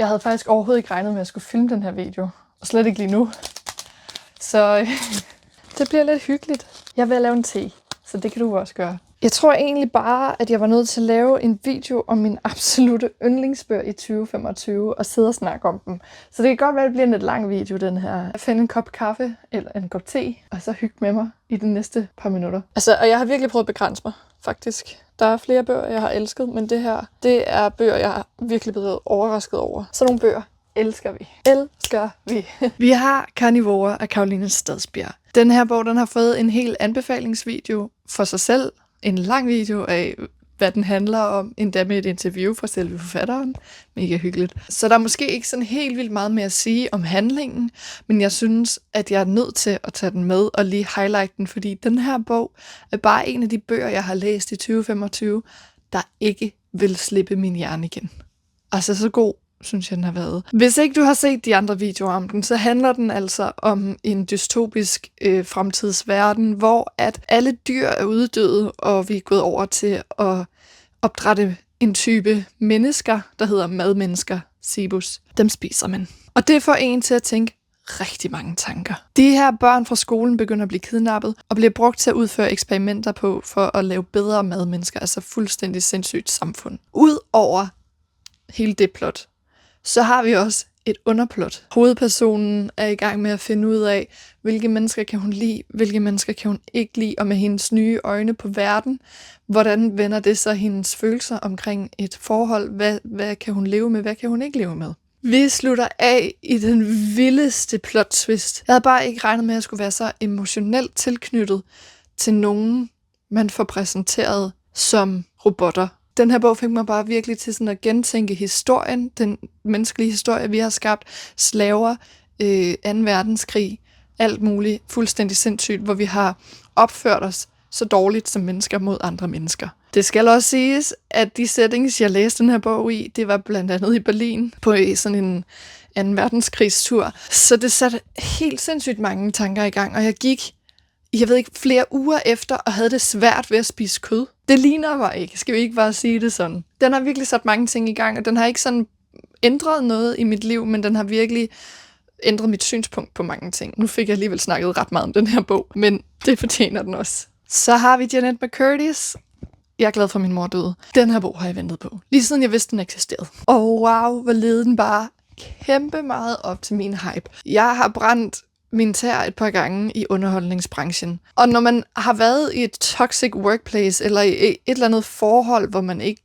Jeg havde faktisk overhovedet ikke regnet med, at jeg skulle filme den her video. Og slet ikke lige nu. Så det bliver lidt hyggeligt. Jeg vil lave en te, så det kan du også gøre. Jeg tror egentlig bare, at jeg var nødt til at lave en video om min absolute yndlingsbøger i 2025 og sidde og snakke om dem. Så det kan godt være, at det bliver en lidt lang video, den her. Jeg finder en kop kaffe eller en kop te, og så hygge med mig i de næste par minutter. Og jeg har virkelig prøvet at begrænse mig, faktisk. Der er flere bøger, jeg har elsket, men det her, det er bøger, jeg har virkelig blevet overrasket over. Sådan nogle bøger elsker vi. Vi har Karnivore af Karoline Stadsbjerg. Den her bog, den har fået en hel anbefalingsvideo for sig selv. En lang video af, hvad den handler om, endda med et interview fra selve forfatteren. Mega hyggeligt. Så der er måske ikke sådan helt vildt meget mere at sige om handlingen, men jeg synes, at jeg er nødt til at tage den med og lige highlight den, fordi den her bog er bare en af de bøger, jeg har læst i 2025, der ikke vil slippe min hjerne igen. Altså så god synes jeg, den har været. Hvis ikke du har set de andre videoer om den, så handler den altså om en dystopisk fremtidsverden, hvor at alle dyr er uddøde, og vi er gået over til at opdrætte en type mennesker, der hedder madmennesker, Cebus. Dem spiser man. Og det får en til at tænke rigtig mange tanker. De her børn fra skolen begynder at blive kidnappet og bliver brugt til at udføre eksperimenter på for at lave bedre madmennesker, altså fuldstændig sindssygt samfund. Udover hele det plot, så har vi også et underplot. Hovedpersonen er i gang med at finde ud af, hvilke mennesker kan hun lide, hvilke mennesker kan hun ikke lide, og med hendes nye øjne på verden, hvordan vender det så hendes følelser omkring et forhold, hvad kan hun leve med, hvad kan hun ikke leve med. Vi slutter af i den vildeste plot twist. Jeg havde bare ikke regnet med, at jeg skulle være så emotionelt tilknyttet til nogen, man får præsenteret som robotter. Den her bog fik mig bare virkelig til sådan at gentænke historien, den menneskelige historie, vi har skabt, slaver, 2. verdenskrig, alt muligt fuldstændig sindssygt, hvor vi har opført os så dårligt som mennesker mod andre mennesker. Det skal også siges, at de settings, jeg læste den her bog i, det var blandt andet i Berlin på sådan en 2. verdenskrigsstur. Så det satte helt sindssygt mange tanker i gang, og jeg gik, jeg ved ikke, flere uger efter og havde det svært ved at spise kød. Det ligner mig ikke, skal vi ikke bare sige det sådan. Den har virkelig sat mange ting i gang, og den har ikke sådan ændret noget i mit liv, men den har virkelig ændret mit synspunkt på mange ting. Nu fik jeg alligevel snakket ret meget om den her bog, men det fortjener den også. Så har vi Jennette McCurdy's. Jeg er glad for, at min mor døde. Den her bog har jeg ventet på, lige siden jeg vidste, den eksisterede. Og wow, hvor led den bare kæmpe meget op til min hype. Jeg har brændt min tær et par gange i underholdningsbranchen. Og når man har været i et toxic workplace, eller i et eller andet forhold, hvor man ikke,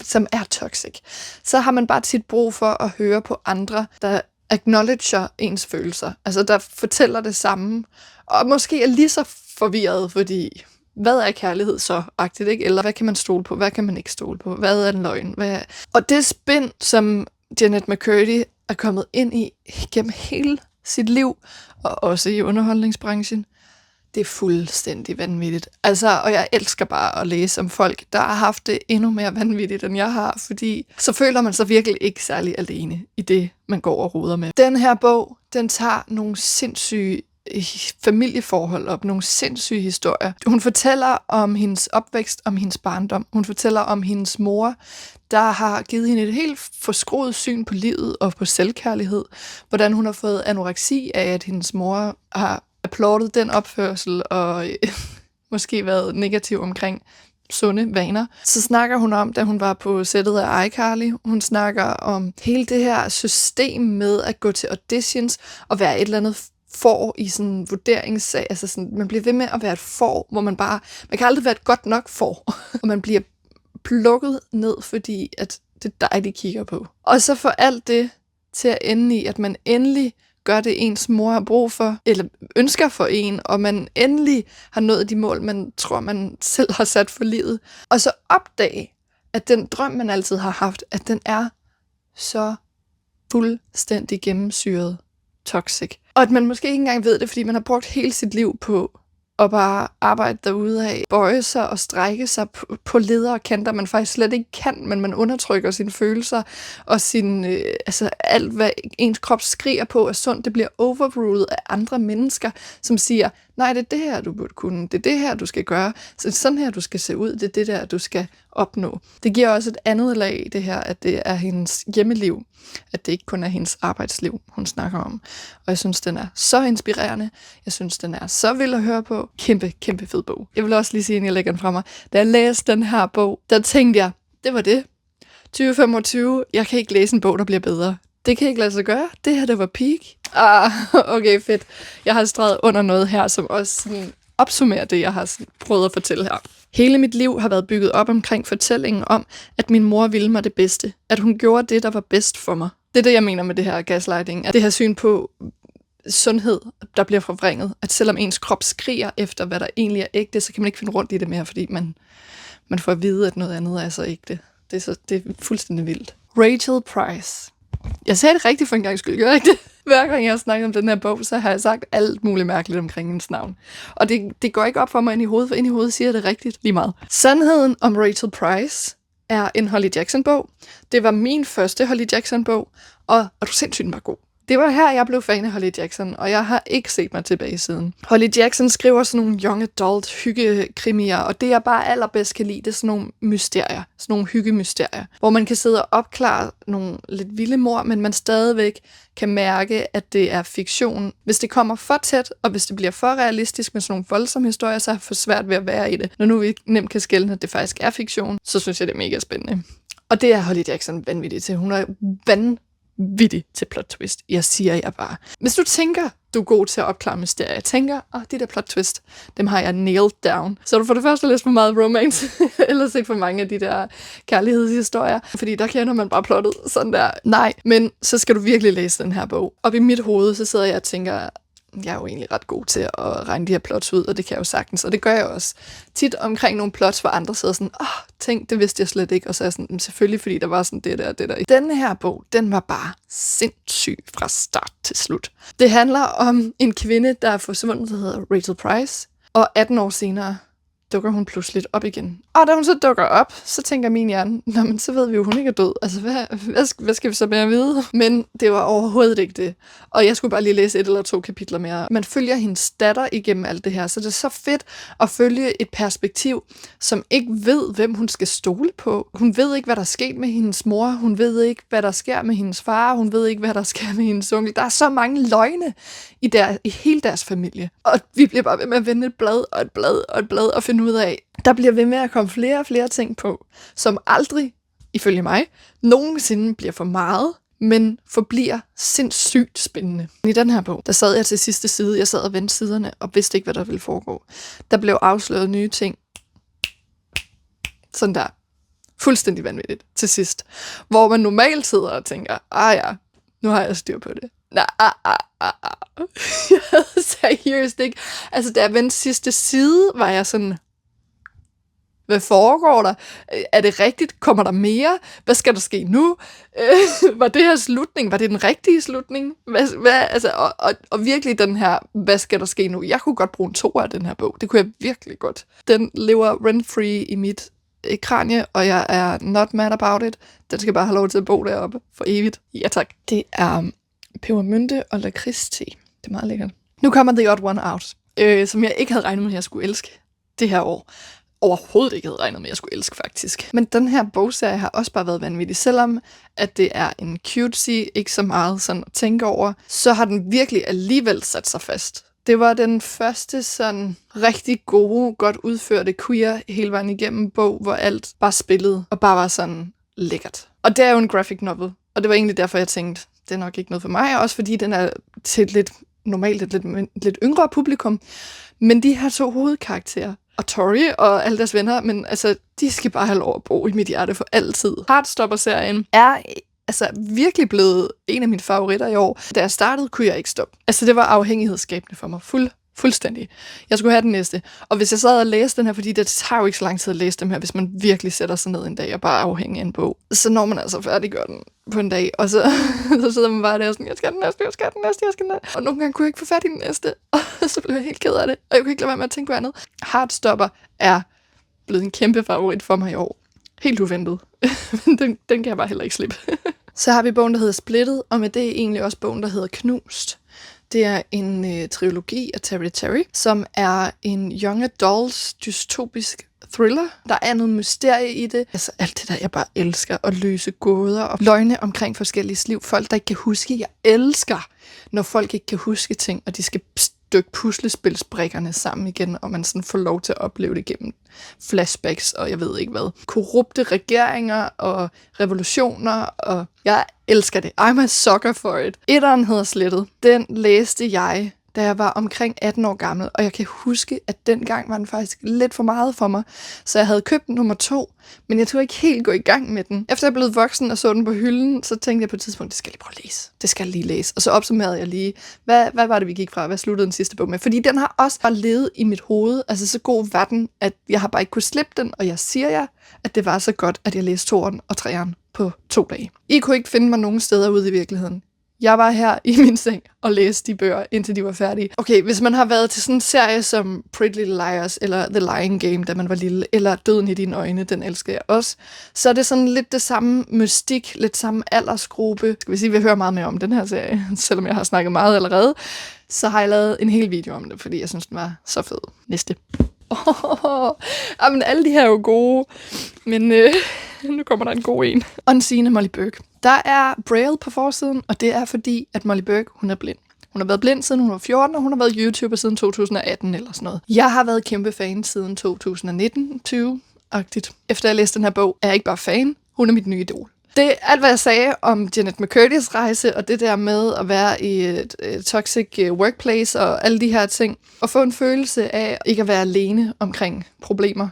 som er toxic, så har man bare tit brug for at høre på andre, der acknowledger ens følelser. Altså, der fortæller det samme. Og måske er lige så forvirret, fordi hvad er kærlighed så agtigt, ikke? Eller hvad kan man stole på? Hvad kan man ikke stole på? Hvad er en løgn? Og det spænd, som Jennette McCurdy er kommet ind i gennem hele sit liv, og også i underholdningsbranchen, det er fuldstændig vanvittigt. Altså, og jeg elsker bare at læse om folk, der har haft det endnu mere vanvittigt, end jeg har, fordi så føler man sig virkelig ikke særlig alene i det, man går og roder med. Den her bog, den tager nogle sindssyge familieforhold op, nogle sindssyge historier. Hun fortæller om hendes opvækst, om hendes barndom. Hun fortæller om hendes mor, der har givet hende et helt forskruet syn på livet og på selvkærlighed. Hvordan hun har fået anoreksi af, at hendes mor har applauderet den opførsel og måske været negativ omkring sunde vaner. Så snakker hun om, da hun var på sættet af iCarly, hun snakker om hele det her system med at gå til auditions og være et eller andet får i sådan en vurderingssag. Altså sådan, man bliver ved med at være et får, hvor man kan aldrig være et godt nok får, og man bliver plukket ned, fordi at det er dig, de kigger på. Og så får alt det til at ende i, at man endelig gør det, ens mor har brug for, eller ønsker for en, og man endelig har nået de mål, man tror, man selv har sat for livet. Og så opdage, at den drøm, man altid har haft, at den er så fuldstændig gennemsyret toxic. Og at man måske ikke engang ved det, fordi man har brugt hele sit liv på at bare arbejde derude af, bøje sig og strække sig på ledere og kanter, man faktisk slet ikke kan, men man undertrykker sine følelser og alt, hvad ens krop skriger på er sundt, det bliver overrulet af andre mennesker, som siger, Nej, det er det her, du burde kunne. Det er det her, du skal gøre. Så det er sådan her, du skal se ud. Det er det der, du skal opnå. Det giver også et andet lag, det her, at det er hendes hjemmeliv. At det ikke kun er hendes arbejdsliv, hun snakker om. Og jeg synes, den er så inspirerende. Jeg synes, den er så vild at høre på. Kæmpe, kæmpe fed bog. Jeg vil også lige sige, inden jeg lægger den fra mig. Da jeg læste den her bog, der tænkte jeg, det var det. 2025, jeg kan ikke læse en bog, der bliver bedre. Det kan ikke lade sig gøre. Det her, det var peak. Okay, fedt. Jeg har streget under noget her, som også sådan opsummerer det, jeg har prøvet at fortælle her. Hele mit liv har været bygget op omkring fortællingen om, at min mor ville mig det bedste. At hun gjorde det, der var bedst for mig. Det er det, jeg mener med det her gaslighting. At det her syn på sundhed, der bliver forvrænget. At selvom ens krop skriger efter, hvad der egentlig er ægte, så kan man ikke finde rundt i det mere, fordi man får at vide, at noget andet er så ægte. Det er fuldstændig vildt. Rachel Price. Jeg sagde det rigtigt for en gang skyld, gør jeg ikke det? Hver gang jeg har snakket om den her bog, så har jeg sagt alt muligt mærkeligt omkring hendes navn. Og det går ikke op for mig ind i hovedet, for ind i hovedet siger jeg det rigtigt lige meget. Sandheden om Rachel Price er en Holly Jackson-bog. Det var min første Holly Jackson-bog, og du sindssygt den var god. Det var her, jeg blev fan af Holly Jackson, og jeg har ikke set mig tilbage siden. Holly Jackson skriver sådan nogle young adult hyggekrimier, og det jeg bare allerbedst kan lide, det er sådan nogle mysterier, sådan nogle hyggemysterier, hvor man kan sidde og opklare nogle lidt vilde mord, men man stadigvæk kan mærke, at det er fiktion. Hvis det kommer for tæt, og hvis det bliver for realistisk med sådan nogle voldsomme historier, så er det for svært ved at være i det. Når nu vi nemt kan skelne, at det faktisk er fiktion, så synes jeg, det er mega spændende. Og det er Holly Jackson vanvittig til. Hun er vanvittig til plot twist. Jeg siger jeg bare. Hvis du tænker, du er god til at opklare mysterier, jeg tænker, de der plot twist, dem har jeg nailed down. Så du for det første læst for meget romance, eller set for mange af de der kærlighedshistorier, fordi der kender man bare plottet sådan der. Nej, men så skal du virkelig læse den her bog. Og i mit hoved, så sidder jeg og tænker, jeg er jo egentlig ret god til at regne de her plots ud, og det kan jeg jo sagtens, og det gør jeg også. Tit omkring nogle plots, hvor andre sidder sådan, tænk, det vidste jeg slet ikke, og så er jeg sådan, selvfølgelig, fordi der var sådan det der. Denne her bog, den var bare sindssyg fra start til slut. Det handler om en kvinde, der er forsvundet, der hedder Rachel Price, og 18 år senere dukker hun pludselig op igen. Og da hun så dukker op, så tænker min hjerne, men så ved vi jo, hun ikke er død. Altså, hvad skal vi så mere vide? Men det var overhovedet ikke det. Og jeg skulle bare lige læse 1 eller 2 kapitler mere. Man følger hendes datter igennem alt det her, så det er så fedt at følge et perspektiv, som ikke ved, hvem hun skal stole på. Hun ved ikke, hvad der er sket med hendes mor. Hun ved ikke, hvad der sker med hendes far. Hun ved ikke, hvad der sker med hendes onkel. Der er så mange løgne i hele deres familie. Og vi bliver bare ved med at vende et blad og et blad og et blad og finde ud af, der bliver ved med at komme flere og flere ting på, som aldrig, ifølge mig, nogensinde bliver for meget, men forbliver sindssygt spændende. I den her bog, der sad jeg til sidste side, jeg sad og vendte siderne og vidste ikke, hvad der ville foregå. Der blev afsløret nye ting. Sådan der. Fuldstændig vanvittigt til sidst. Hvor man normalt sidder og tænker, ja, nu har jeg styr på det. Jeg havde seriøst ikke. Altså, da jeg vendte sidste side, var jeg sådan, hvad foregår der? Er det rigtigt? Kommer der mere? Hvad skal der ske nu? Var det her slutning? Var det den rigtige slutning? Altså, og virkelig den her, hvad skal der ske nu? Jeg kunne godt bruge en 2 af den her bog. Det kunne jeg virkelig godt. Den lever rent-free i mit kranie, og jeg er not mad about it. Den skal bare have lov til at bo deroppe for evigt. Ja tak. Det er pebermynte og lakridste. Det er meget lækkert. Nu kommer The Odd One Out, som jeg ikke havde regnet med, at jeg skulle elske det her år. Overhovedet ikke havde regnet med, at jeg skulle elske, faktisk. Men den her bogserie har også bare været vanvittig. Selvom at det er en cutesy, ikke så meget sådan at tænke over, så har den virkelig alligevel sat sig fast. Det var den første sådan rigtig gode, godt udførte queer hele vejen igennem bog, hvor alt bare spillede og bare var sådan lækkert. Og det er jo en graphic novel, og det var egentlig derfor, jeg tænkte, det er nok ikke noget for mig, også fordi den er til et lidt yngre publikum. Men de her 2 hovedkarakterer, og Tori og alle deres venner, men altså, de skal bare have lov at bo i mit hjerte for altid. Heartstopper-serien er altså virkelig blevet en af mine favoritter i år. Da jeg startede, kunne jeg ikke stoppe. Altså, det var afhængighedsskabende for mig. Fuldstændig. Jeg skulle have den næste. Og hvis jeg sad og læste den her, fordi det tager jo ikke så lang tid at læse dem her, hvis man virkelig sætter sig ned en dag og bare er afhængig af en bog, så når man altså færdiggør den på en dag, og så sidder man bare der og sådan, jeg skal den næste. Og nogle gange kunne jeg ikke få fat i den næste, og så blev jeg helt ked af det, og jeg kunne ikke lade være med at tænke på andet. Heartstopper er blevet en kæmpe favorit for mig i år. Helt uventet. Men den kan jeg bare heller ikke slippe. Så har vi bogen, der hedder Splittet, og med det er egentlig også bogen, der hedder Knust. Det er en trilogi af Terry Terry, som er en young adults dystopisk thriller. Der er noget mysterie i det. Altså alt det der, jeg bare elsker. At løse gåder og løgne omkring forskellige liv. Folk, der ikke kan huske. Jeg elsker, når folk ikke kan huske ting, og de skal stykke puslespilsbrikkerne sammen igen, og man sådan får lov til at opleve det gennem flashbacks, og jeg ved ikke hvad. Korrupte regeringer og revolutioner, og jeg elsker det. I'm a sucker for it. Etteren hedder Slettet. Den læste jeg, da jeg var omkring 18 år gammel, og jeg kan huske, at dengang var den faktisk lidt for meget for mig, så jeg havde købt nummer 2, men jeg turde ikke helt gå i gang med den. Efter jeg blev voksen og så den på hylden, så tænkte jeg på et tidspunkt, det skal jeg lige prøve at læse. Det skal jeg lige læse. Og så opsummerede jeg lige, hvad var det, vi gik fra? Hvad sluttede den sidste bog med? Fordi den har også bare levet i mit hoved. Altså så god var den, at jeg har bare ikke kunne slippe den, og jeg siger jer, at det var så godt, at jeg læste 2'eren og 3'eren på 2 dage. I kunne ikke finde mig nogen steder ude i virkeligheden. Jeg var her i min seng og læste de bøger, indtil de var færdige. Okay, hvis man har været til sådan en serie som Pretty Little Liars, eller The Lying Game, da man var lille, eller Døden i dine øjne, den elsker jeg også, så er det sådan lidt det samme mystik, lidt samme aldersgruppe. Skal vi sige, vi hører meget mere om den her serie, selvom jeg har snakket meget allerede, så har jeg lavet en hel video om det, fordi jeg synes, den var så fed. Næste. Men alle de her er jo gode, men nu kommer der en god en. Unseen af Molly Burke. Der er Braille på forsiden, og det er fordi, at Molly Burke, hun er blind. Hun har været blind siden hun var 14, og hun har været YouTuber siden 2018 eller sådan noget. Jeg har været kæmpe fan siden 2019-20-agtigt. Efter jeg læste den her bog, er jeg ikke bare fan, hun er mit nye idol. Det er alt, hvad jeg sagde om Janet McCurdy's rejse, og det der med at være i et toxic workplace og alle de her ting, og få en følelse af ikke at være alene omkring problemer.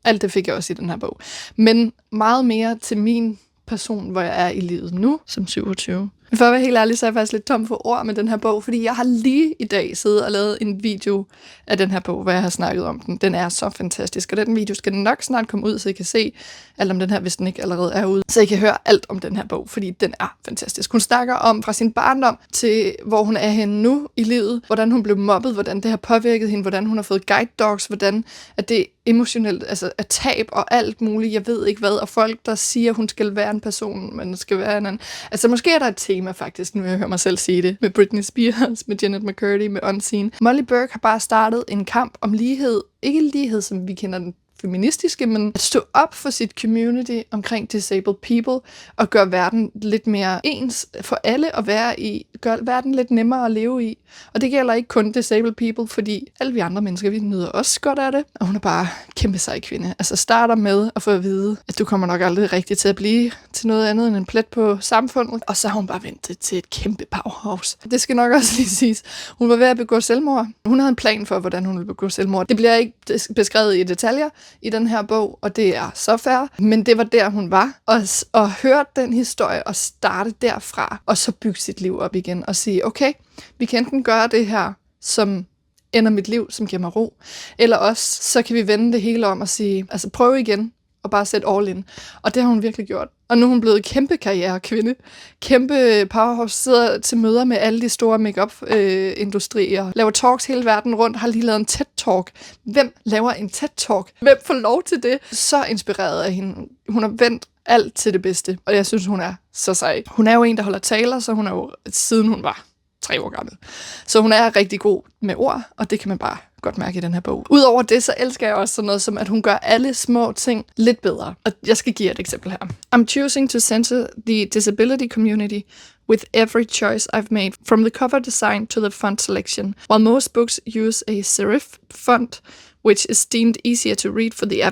Alt det fik jeg også i den her bog. Men meget mere til min person, hvor jeg er i livet nu, som 27. Men for at være helt ærlig, så er jeg faktisk lidt tom for ord med den her bog, fordi jeg har lige i dag siddet og lavet en video af den her bog, hvor jeg har snakket om den. Den er så fantastisk, og den video skal nok snart komme ud, så I kan se alt om den her, hvis den ikke allerede er ude. Så I kan høre alt om den her bog, fordi den er fantastisk. Hun snakker om fra sin barndom til, hvor hun er henne nu i livet, hvordan hun blev mobbet, hvordan det har påvirket hende, hvordan hun har fået guide dogs, hvordan at det emotionelt, altså at tab og alt muligt, jeg ved ikke hvad, og folk, der siger, at hun skal være en person, men skal være en anden. Altså måske er der et tema faktisk, nu jeg hører mig selv sige det, med Britney Spears, med Janet McCurdy, med Unseen. Molly Burke har bare startet en kamp om lighed, ikke lighed, som vi kender den feministiske, men at stå op for sit community omkring disabled people og gøre verden lidt mere ens for alle at være i, gøre verden lidt nemmere at leve i. Og det gælder ikke kun disabled people, fordi alle vi andre mennesker, vi nyder også godt af det. Og hun er bare kæmpe sej kvinde. Altså starter med at få at vide, at du kommer nok aldrig rigtigt til at blive til noget andet end en plet på samfundet. Og så har hun bare vendt det til et kæmpe powerhouse. Det skal nok også lige siges. Hun var ved at begå selvmord. Hun havde en plan for, hvordan hun ville begå selvmord. Det bliver ikke beskrevet i detaljer i den her bog, og det er så fair. Men det var der, hun var. Og høre den historie og starte derfra, og så bygge sit liv op igen og sige, okay, vi kan enten gøre det her, som ender mit liv, som giver mig ro, eller også, så kan vi vende det hele om og sige, altså prøv igen, og bare sætte all in. Og det har hun virkelig gjort. Og nu er hun blevet kæmpe karrierekvinde, kæmpe powerhouse, sidder til møder med alle de store make-up-industrier, laver talks hele verden rundt, har lige lavet en TED-talk. Hvem laver en TED-talk? Hvem får lov til det? Så inspireret af hende. Hun har vendt alt til det bedste, og jeg synes, hun er så sej. Hun er jo en, der holder taler, så hun er jo, siden hun var 3 år gammel. Så hun er rigtig god med ord, og det kan man bare godt mærke i den her bog. Udover det, så elsker jeg også sådan noget som, at hun gør alle små ting lidt bedre. Og jeg skal give et eksempel her. I'm choosing to center the disability community with every choice I've made, from the cover design to the font selection. While most books use a serif font, which is deemed easier to read for the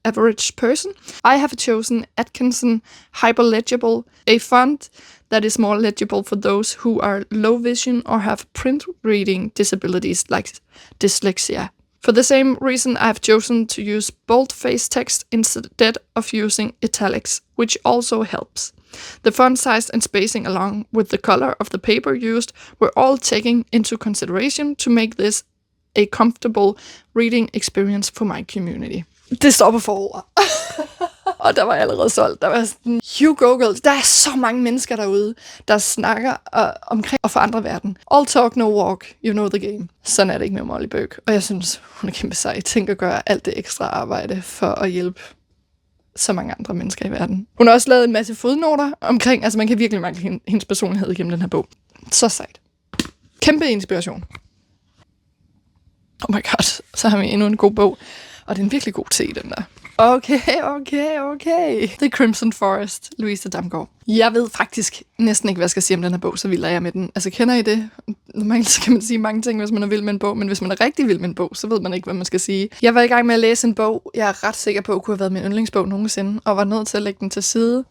average person, I have chosen Atkinson Hyperlegible, a font that is more legible for those who are low vision or have print reading disabilities like dyslexia. For the same reason, I've chosen to use bold-face text instead of using italics, which also helps. The font size and spacing along with the color of the paper used were all taken into consideration to make this a comfortable reading experience for my community. Det stopper for ord. Og der var jeg allerede solgt. Der var sådan, you go girls. Der er så mange mennesker derude, der snakker omkring at forandre verden. All talk, no walk. You know the game. Sådan er det ikke med Molly Burke. Og jeg synes, hun er kæmpe sej. Tænk at gøre alt det ekstra arbejde for at hjælpe så mange andre mennesker i verden. Hun har også lavet en masse fodnoter omkring, altså man kan virkelig mærke hendes personlighed igennem den her bog. Så sejt. Kæmpe inspiration. Oh my god, så har vi endnu en god bog. Og det er en virkelig god te, den der. Okay. The Crimson Forest, Louise Damgaard. Jeg ved faktisk næsten ikke, hvad jeg skal sige om den her bog, så vild er jeg med den. Altså, kender I det? Normalt så kan man sige mange ting, hvis man er vild med en bog, men hvis man er rigtig vild med en bog, så ved man ikke, hvad man skal sige. Jeg var i gang med at læse en bog, jeg er ret sikker på, at kunne have været min yndlingsbog nogensinde, og var nødt til at lægge den til side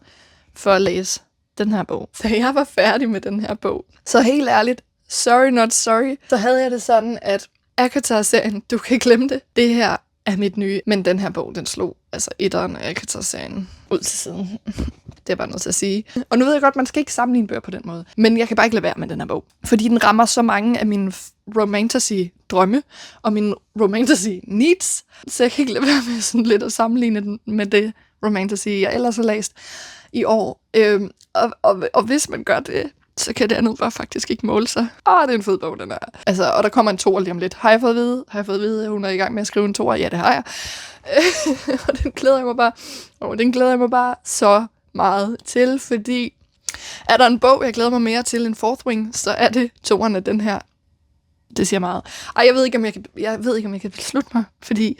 for at læse den her bog. Da jeg var færdig med den her bog, så helt ærligt, sorry not sorry, så havde jeg det sådan, at ACOTAR-serien, du kan glemme det. Det her er mit nye, men den her bog, den slog altså etteren af ACOTAR-serien ud til siden. Det er bare noget til at sige. Og nu ved jeg godt, man skal ikke sammenligne bøger på den måde. Men jeg kan bare ikke lade være med den her bog. Fordi den rammer så mange af mine romantasy-drømme og mine romantasy-needs. Så jeg kan ikke lade være med sådan lidt at sammenligne den med det romantasy, jeg ellers har læst i år. Og hvis man gør det, så kan det andet bare faktisk ikke måle sig. Det er en fed bog, den her. Altså, og der kommer en toer lige om lidt. Har jeg fået at vide, at hun er i gang med at skrive en toer? Ja, det har jeg. Og den glæder jeg mig bare så meget til, fordi er der en bog, jeg glæder mig mere til end Fourth Wing, så er det toeren af den her. Det siger meget. Jeg ved ikke, om jeg kan beslutte mig, fordi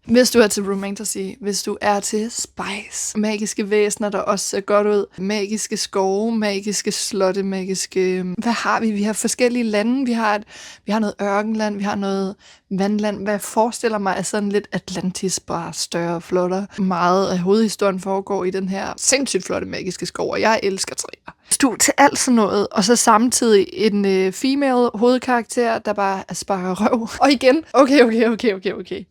hvis du er til romantasy, hvis du er til spice, magiske væsener, der også ser godt ud, magiske skove, magiske slotte, magiske... Hvad har vi? Vi har forskellige lande. Vi har noget ørkenland, vi har noget vandland. Hvad jeg forestiller mig er sådan lidt Atlantis, bare større og flottere. Meget af hovedhistorien foregår i den her sindssygt flotte magiske skov, og jeg elsker træer. Du til alt sådan noget, og så samtidig en female hovedkarakter, der bare sparker røv. Og igen, okay.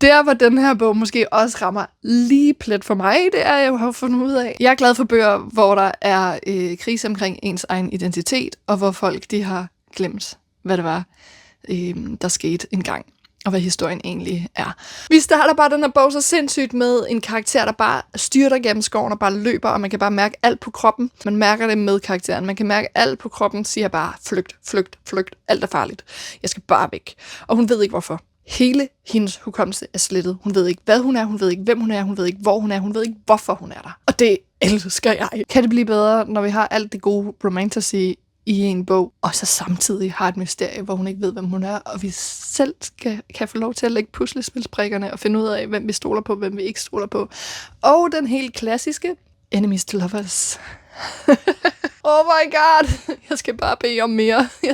Der var den her bog måske også rammer lige plet for mig, det er jeg jo har fundet ud af. Jeg er glad for bøger, hvor der er krise omkring ens egen identitet, og hvor folk de har glemt, hvad det var, der skete engang. Og hvad historien egentlig er. Vi starter bare den her bog så sindssygt med en karakter, der bare styrter gennem skoven og bare løber, og man kan bare mærke alt på kroppen. Man mærker det med karakteren. Man kan mærke alt på kroppen, siger bare, flygt. Alt er farligt. Jeg skal bare væk. Og hun ved ikke hvorfor. Hele hendes hukommelse er slettet. Hun ved ikke, hvad hun er. Hun ved ikke, hvem hun er. Hun ved ikke, hvor hun er. Hun ved ikke, hvorfor hun er der. Og det elsker jeg. Kan det blive bedre, når vi har alt det gode romantasy i en bog, og så samtidig har et mysterie, hvor hun ikke ved, hvem hun er, og vi selv kan få lov til at lægge puslespilsbrikkerne og finde ud af, hvem vi stoler på, hvem vi ikke stoler på. Og den helt klassiske enemies to lovers. Oh my god, jeg skal bare bede om mere. Det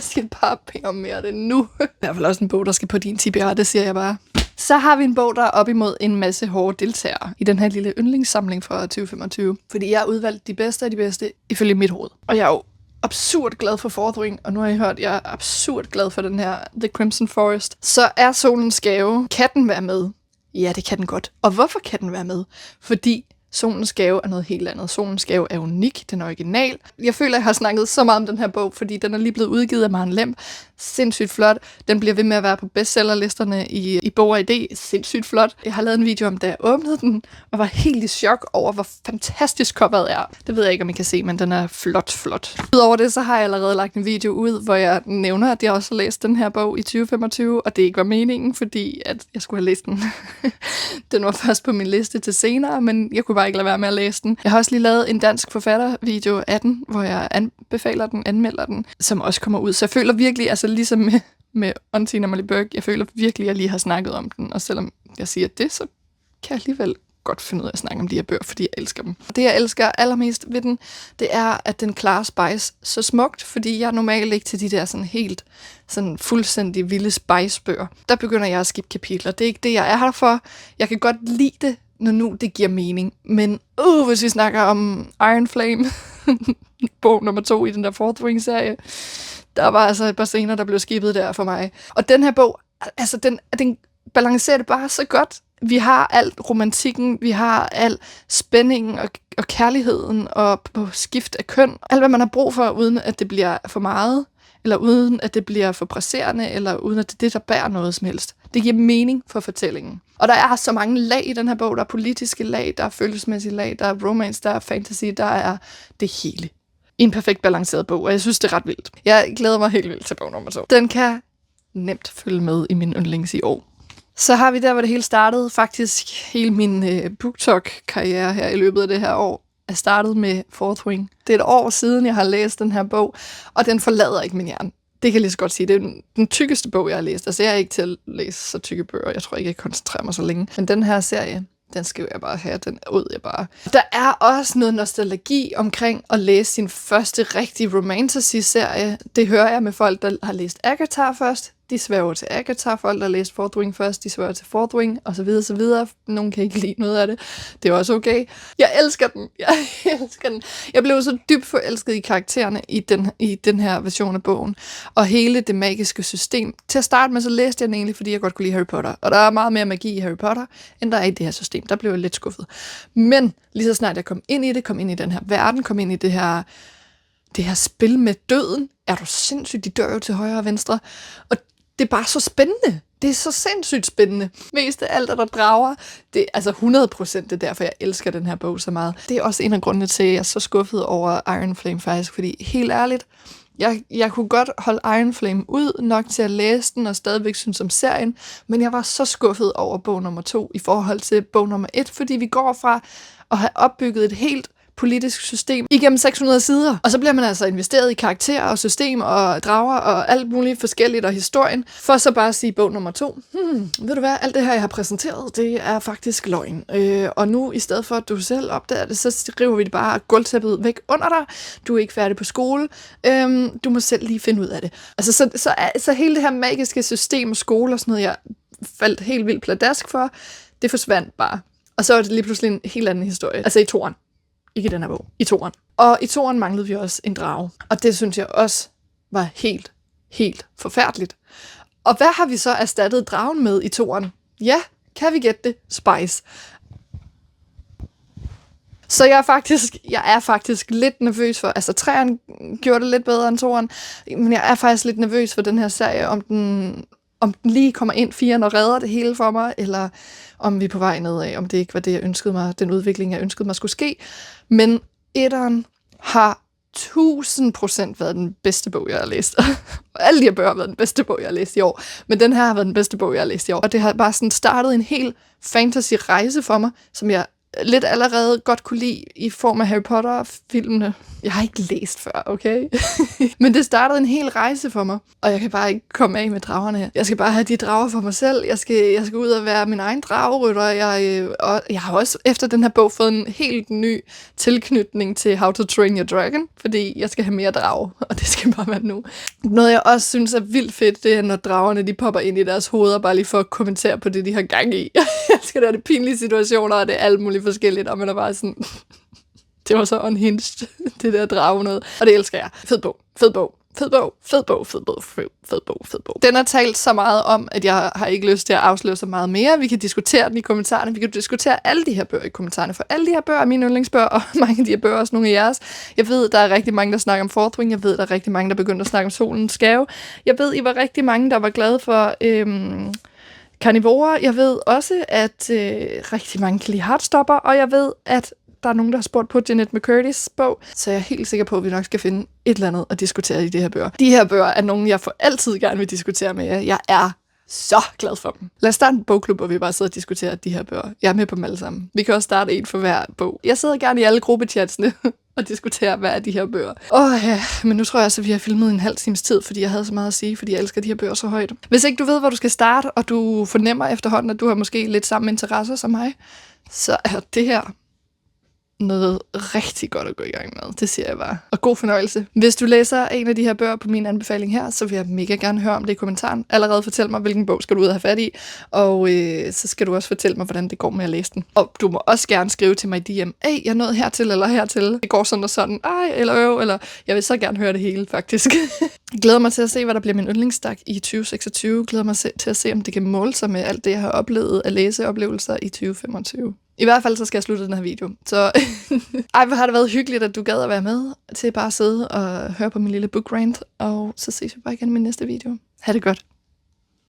er nu. Det er i hvert fald også en bog, der skal på din TBR, det siger jeg bare. Så har vi en bog, der er op imod en masse hårde deltagere i den her lille yndlingssamling fra 2025. Fordi jeg har udvalgt de bedste af de bedste ifølge mit hoved. Og jeg er jo absurd glad for Fourth Wing, og nu har I hørt, jeg er absurd glad for den her The Crimson Forest. Så er Solens Gave. Kan den være med? Ja, det kan den godt. Og hvorfor kan den være med? Fordi Solens Gave er noget helt andet. Solens Gave er unik, den er original. Jeg føler, jeg har snakket så meget om den her bog, fordi den er lige blevet udgivet af Maren Lemp. Sindssygt flot. Den bliver ved med at være på bestsellerlisterne i Bog og ID. Sindssygt flot. Jeg har lavet en video om, da jeg åbnede den, og var helt i chok over, hvor fantastisk coveret er. Det ved jeg ikke, om I kan se, men den er flot. Udover det, så har jeg allerede lagt en video ud, hvor jeg nævner, at jeg også har læst den her bog i 2025, og det ikke var meningen, fordi at jeg skulle have læst den. Den var først på min liste til senere, men jeg kunne bare ikke lade være med at læse den. Jeg har også lige lavet en dansk forfattervideo af den, hvor jeg anmelder den, som også kommer ud. Så jeg føler virkelig, altså ligesom med Unseen Emily Burke, jeg føler virkelig, at jeg lige har snakket om den. Og selvom jeg siger det, så kan jeg alligevel godt finde ud af at snakke om de her bøger, fordi jeg elsker dem. Det, jeg elsker allermest ved den, det er, at den klarer Spice så smukt, fordi jeg normalt ikke til de der sådan helt sådan fuldstændig vilde Spice-bøger. Der begynder jeg at skippe kapitler. Det er ikke det, jeg er her for. Jeg kan godt lide det, når nu det giver mening. Men hvis vi snakker om Iron Flame, bog nummer 2 i den der Fourth Wing-serie, der var altså et par scener, der blev skippet der for mig. Og den her bog, altså den balancerer det bare så godt. Vi har alt romantikken, vi har al spændingen og kærligheden og på skift af køn. Alt, hvad man har brug for, uden at det bliver for meget, eller uden at det bliver for presserende, eller uden at det er det, der bærer noget som helst. Det giver mening for fortællingen. Og der er så mange lag i den her bog. Der er politiske lag, der er følelsesmæssige lag, der er romance, der er fantasy, der er det hele. I en perfekt balanceret bog, og jeg synes, det er ret vildt. Jeg glæder mig helt vildt til bog nummer 2. Den kan nemt følge med i min yndlings i år. Så har vi der, hvor det hele startede. Faktisk hele min BookTok-karriere her i løbet af det her år er startet med Fourth Wing. Det er et år siden, jeg har læst den her bog, og den forlader ikke min hjerne. Det kan jeg lige så godt sige. Det er den tykkeste bog, jeg har læst. Altså, jeg er ikke til at læse så tykke bøger. Jeg tror ikke, jeg koncentrerer mig så længe. Men den her serie, den skal jeg bare have. Den ud jeg bare. Der er også noget nostalgi omkring at læse sin første rigtige romantasy-serie. Det hører jeg med folk, der har læst Agatha først. De sværger til Agatha. Folk, der har læst Fourth Wing først, de sværger til Fourth Wing, og så videre, så videre. Nogen kan ikke lide noget af det. Det er også okay. Jeg elsker den. Jeg elsker den. Jeg blev så dybt forelsket i karaktererne i den her version af bogen. Og hele det magiske system. Til at starte med, så læste jeg den egentlig, fordi jeg godt kunne lide Harry Potter. Og der er meget mere magi i Harry Potter, end der er i det her system. Der blev jeg lidt skuffet. Men lige så snart jeg kom ind i det, kom ind i den her verden, kom ind i det her spil med døden. Er du sindssygt? De dør jo til højre og venstre. Og det er bare så spændende. Det er så sindssygt spændende. Mest af alt, der drager. Det er altså 100%, det er derfor, jeg elsker den her bog så meget. Det er også en af grundene til, at jeg er så skuffet over Iron Flame faktisk. Fordi helt ærligt, jeg kunne godt holde Iron Flame ud nok til at læse den og stadigvæk synes om serien. Men jeg var så skuffet over bog nummer 2 i forhold til bog nummer 1. Fordi vi går fra at have opbygget et helt politisk system igennem 600 sider. Og så bliver man altså investeret i karakterer og system og drager og alt muligt forskelligt og historien, for så bare at sige bog nummer 2. Ved du hvad, alt det her, jeg har præsenteret, det er faktisk løgn. Og nu, i stedet for, at du selv opdager det, så skriver vi det bare gulvtæppet væk under dig. Du er ikke færdig på skole. Du må selv lige finde ud af det. Altså, så hele det her magiske system og skole og sådan noget, jeg faldt helt vildt pladask for, det forsvandt bare. Og så var det lige pludselig en helt anden historie. Altså i toeren. Ikke i den her bog. I toeren. Og i toeren manglede vi også en drage. Og det synes jeg også var helt, helt forfærdeligt. Og hvad har vi så erstattet dragen med i toeren? Ja, kan vi gætte det? Spice. Så jeg er faktisk lidt nervøs for, altså træerne gjorde det lidt bedre end toeren, men jeg er faktisk lidt nervøs for den her serie, om den lige kommer ind 4'eren og redder det hele for mig, eller om vi er på vej nedad, om det ikke var det, jeg ønskede mig, den udvikling, jeg ønskede mig skulle ske. Men etteren har 1000% været den bedste bog, jeg har læst. Alle de her bøger har været den bedste bog, jeg har læst i år. Men den her har været den bedste bog, jeg har læst i år. Og det har bare sådan startet en hel fantasy-rejse for mig, som jeg lidt allerede godt kunne lide i form af Harry Potter-filmene. Jeg har ikke læst før, okay? Men det startede en hel rejse for mig, og jeg kan bare ikke komme af med dragerne. Jeg skal bare have de drager for mig selv. Jeg skal ud og være min egen dragerytter. Og jeg har også efter den her bog fået en helt ny tilknytning til How to Train Your Dragon, fordi jeg skal have mere drage, og det skal bare være nu. Noget jeg også synes er vildt fedt, det er, når dragerne de popper ind i deres hoveder, bare lige for at kommentere på det, de har gang i. Jeg skal da det pinlige situationer, og det er alt muligt forskelligt, og man er bare sådan... Det var så unhinged, det der drage noget. Og det elsker jeg. Fed bog, fed bog, fed bog, fed bog, fed bog, fed bog, fed bog. Den har talt så meget om, at jeg har ikke lyst til at afsløre så meget mere. Vi kan diskutere den i kommentarerne. Vi kan diskutere alle de her bøger i kommentarerne. For alle de her bøger er mine yndlingsbøger, og mange af de her bøger er også nogle af jeres. Jeg ved, der er rigtig mange, der snakker om Fourth Wing. Jeg ved, der er rigtig mange, der begynder at snakke om Solens Gave. Jeg ved, I var rigtig mange, der var glade for... Karnivorer. Jeg ved også, at rigtig mange kan lide Heartstopper, og jeg ved, at der er nogen, der har spurgt på Jeanette McCurdy's bog, så jeg er helt sikker på, at vi nok skal finde et eller andet at diskutere i de her bøger. De her bøger er nogen, jeg for altid gerne vil diskutere med jer. Jeg er så glad for dem. Lad os starte en bogklub, hvor vi bare sidder og diskuterer de her bøger. Jeg er med på dem alle sammen. Vi kan også starte en for hver bog. Jeg sidder gerne i alle gruppechatsene og diskuterer, hvad er de her bøger. Ja, men nu tror jeg også, at vi har filmet en halv times tid, fordi jeg havde så meget at sige, fordi jeg elsker de her bøger så højt. Hvis ikke du ved, hvor du skal starte, og du fornemmer efterhånden, at du har måske lidt samme interesser som mig, så er det her noget rigtig godt at gå i gang med. Det siger jeg bare. Og god fornøjelse. Hvis du læser en af de her bøger på min anbefaling her, så vil jeg mega gerne høre om det i kommentaren. Allerede fortæl mig, hvilken bog skal du ud og have fat i, og så skal du også fortælle mig, hvordan det går med at læse den. Og du må også gerne skrive til mig i DM, jeg er nået hertil eller hertil. Det går sådan og sådan, eller jeg vil så gerne høre det hele, faktisk. Jeg glæder mig til at se, hvad der bliver min yndlingsstak i 2026. Jeg glæder mig til at se, om det kan måle sig med alt det, jeg har oplevet af læseoplevelser i 2025. I hvert fald så skal jeg slutte den her video. Så hvor har det været hyggeligt, at du gad at være med til bare at sidde og høre på min lille book rant. Og så ses vi bare igen i min næste video. Ha' det godt.